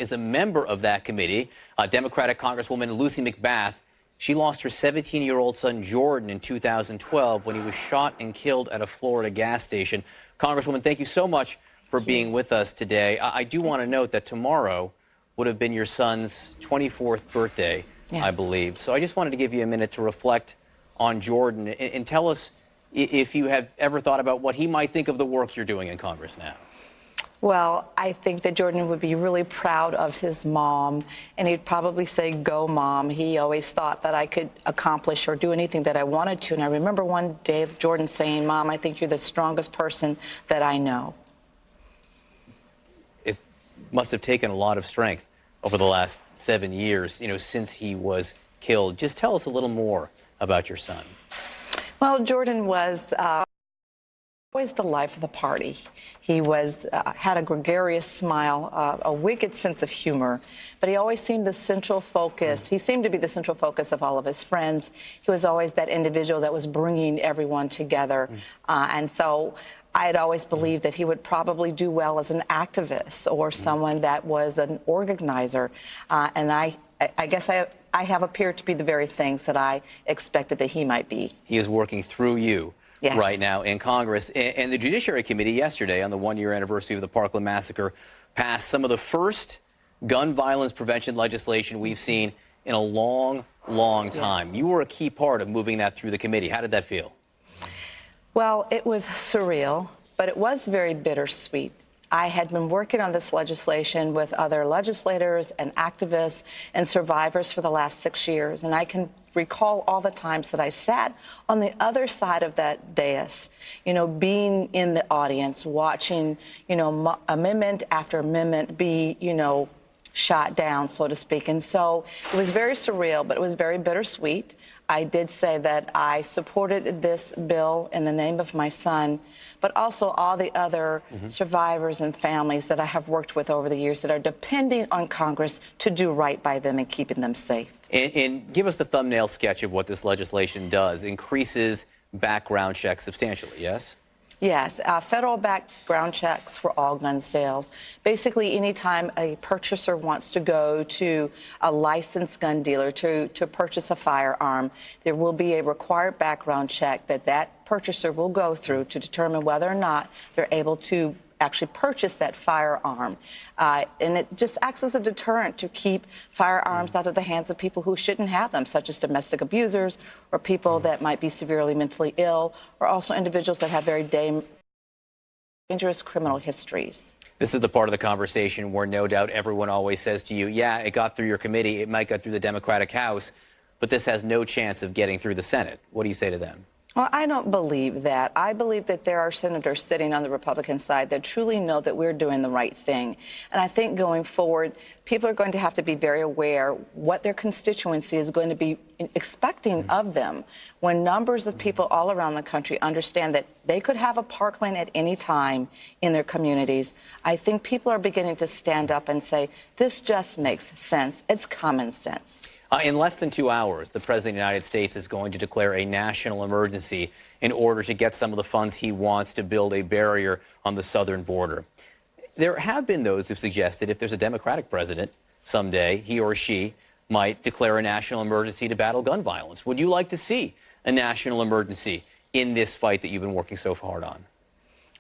is a member of that committee. Democratic Congresswoman Lucy McBath, she lost her 17-year-old son Jordan in 2012 when he was shot and killed at a Florida gas station. Congresswoman, thank you so much for being with us today. I do want to note that tomorrow would have been your son's 24th birthday, yes, I believe. So I just wanted to give you a minute to reflect on Jordan and tell us if you have ever thought about what he might think of the work you're doing in Congress now. Well, I think that Jordan would be really proud of his mom, and he'd probably say, "Go, Mom." He always thought that I could accomplish or do anything that I wanted to. And I remember one day Jordan saying, "Mom, I think you're the strongest person that I know." It must have taken a lot of strength over the last 7 years, since he was killed. Just tell us a little more about your son. Well, Jordan was always the life of the party. He had a gregarious smile, a wicked sense of humor, but he always seemed the central focus. He seemed to be the central focus of all of his friends. He was always that individual that was bringing everyone together. And so I had always believed that he would probably do well as an activist or someone that was an organizer. And I guess I have appeared to be the very things that I expected that he might be. He is working through you. Yes. Right now in Congress. And the Judiciary Committee yesterday, on the one-year anniversary of the Parkland massacre, passed some of the first gun violence prevention legislation we've seen in a long, long time. Yes. You were a key part of moving that through the committee. How did that feel? Well, it was surreal, but it was very bittersweet. I had been working on this legislation with other legislators and activists and survivors for the last 6 years, and I can recall all the times that I sat on the other side of that dais, being in the audience, watching, amendment after amendment be, shot down, so to speak. And so it was very surreal, but it was very bittersweet. I did say that I supported this bill in the name of my son, but also all the other survivors and families that I have worked with over the years that are depending on Congress to do right by them and keeping them safe. And give us the thumbnail sketch of what this legislation does. Increases background checks substantially, yes? Yes, federal background checks for all gun sales. Basically, anytime a purchaser wants to go to a licensed gun dealer to purchase a firearm, there will be a required background check that purchaser will go through to determine whether or not they're able to actually purchase that firearm. And it just acts as a deterrent to keep firearms out of the hands of people who shouldn't have them, such as domestic abusers or people that might be severely mentally ill, or also individuals that have very dangerous criminal histories. This is the part of the conversation where no doubt everyone always says to you, yeah, it got through your committee, it might get through the Democratic House, but this has no chance of getting through the Senate. What do you say to them? Well, I don't believe that. I believe that there are senators sitting on the Republican side that truly know that we're doing the right thing. And I think going forward, people are going to have to be very aware what their constituency is going to be expecting of them. When numbers of people all around the country understand that they could have a Parkland at any time in their communities, I think people are beginning to stand up and say, this just makes sense. It's common sense. In less than 2 hours, the President of the United States is going to declare a national emergency in order to get some of the funds he wants to build a barrier on the southern border. There have been those who've suggested if there's a Democratic president someday, he or she might declare a national emergency to battle gun violence. Would you like to see a national emergency in this fight that you've been working so hard on?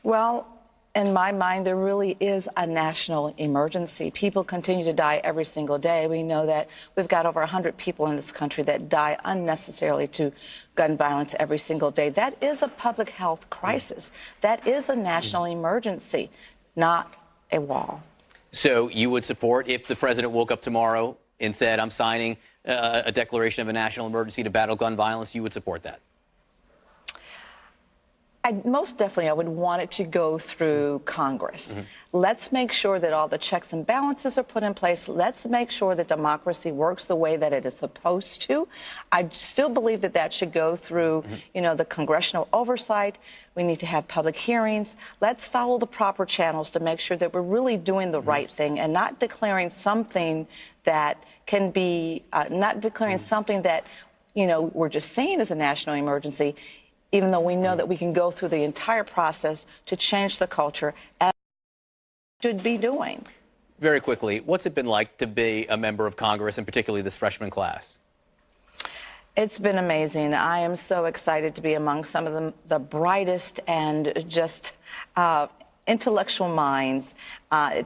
Well, in my mind, there really is a national emergency. People continue to die every single day. We know that we've got over 100 people in this country that die unnecessarily to gun violence every single day. That is a public health crisis. That is a national emergency, not a wall. So you would support if the president woke up tomorrow and said, I'm signing a declaration of a national emergency to battle gun violence, you would support that? Most definitely, I would want it to go through Congress. Let's make sure that all the checks and balances are put in place. Let's make sure that democracy works the way that it is supposed to. I still believe that that should go through, the congressional oversight. We need to have public hearings. Let's follow the proper channels to make sure that we're really doing the right thing and not declaring something that can be, something that, we're just saying is a national emergency, even though we know that we can go through the entire process to change the culture as we should be doing. very quickly, what's it been like to be a member of Congress, and particularly this freshman class? It's been amazing. I am so excited to be among some of the brightest and just intellectual minds,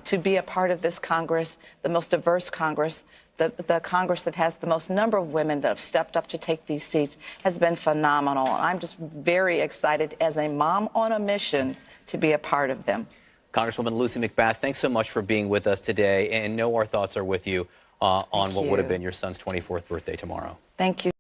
to be a part of this Congress, the most diverse Congress, the Congress that has the most number of women that have stepped up to take these seats has been phenomenal. I'm just very excited as a mom on a mission to be a part of them. Congresswoman Lucy McBath, thanks so much for being with us today. And know our thoughts are with you on what would have been your son's 24th birthday tomorrow. Thank you.